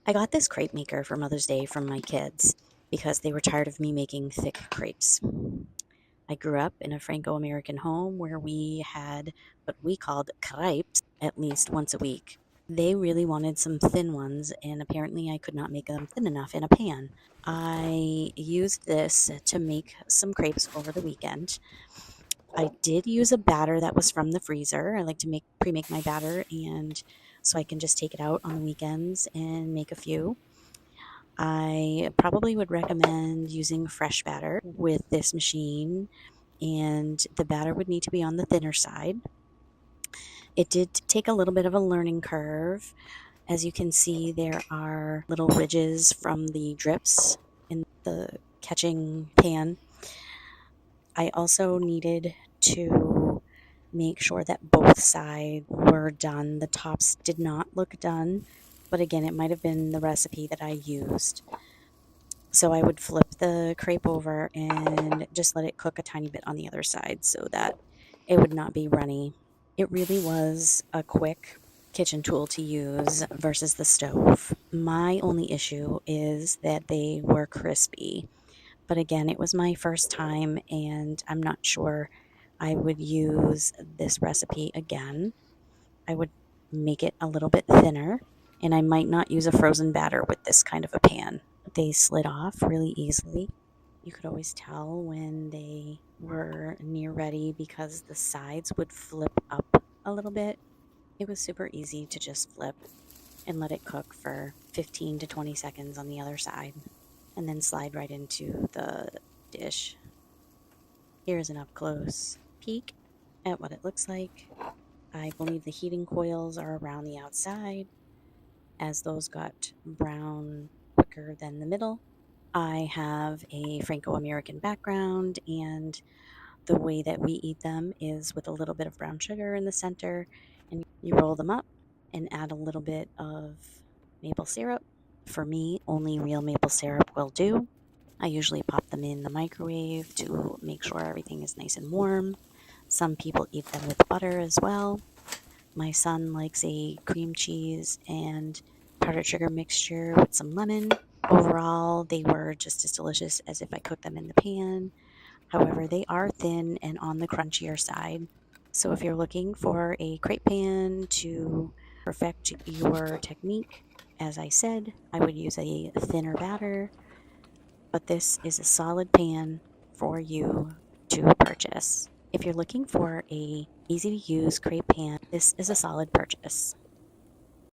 I got this crepe maker for Mother's Day from my kids because they were tired of me making thick crepes. I grew up in a Franco American home where we had what we called crepes at least once a week. They really wanted some thin ones, and apparently I could not make them thin enough in a pan. I used this to make some crepes over the weekend. I did use a batter that was from the freezer. I like to make pre-make my batter, and so I can just take it out on the weekends and make a few. I probably would recommend using fresh batter with this machine, and the batter would need to be on the thinner side. It did take a little bit of a learning curve. As you can see, there are little ridges from the drips in the catching pan. I also needed to make sure that both sides were done. The tops did not look done, but again, it might have been the recipe that I used. So I would flip the crepe over and just let it cook a tiny bit on the other side so that it would not be runny. It really was a quick kitchen tool to use versus the stove. My only issue is that they were crispy. But again, it was my first time, and I'm not sure I would use this recipe again. I would make it a little bit thinner, and I might not use a frozen batter with this kind of a pan. They slid off really easily. You could always tell when they were near ready because the sides would flip up a little bit. It was super easy to just flip and let it cook for 15 to 20 seconds on the other side, and then slide right into the dish. Here's an up close peek at what it looks like. I believe the heating coils are around the outside, as those got brown quicker than the middle. I have a Franco American background, and the way that we eat them is with a little bit of brown sugar in the center, and you roll them up and add a little bit of maple syrup. For me, only real maple syrup will do. I usually pop them in the microwave to make sure everything is nice and warm. Some people eat them with butter as well. My son likes a cream cheese and powdered sugar mixture with some lemon. Overall, they were just as delicious as if I cooked them in the pan. However, they are thin and on the crunchier side. So if you're looking for a crepe pan to perfect your technique, as I said, I would use a thinner batter, but this is a solid pan for you to purchase. If you're looking for a easy to use crepe pan, this is a solid purchase.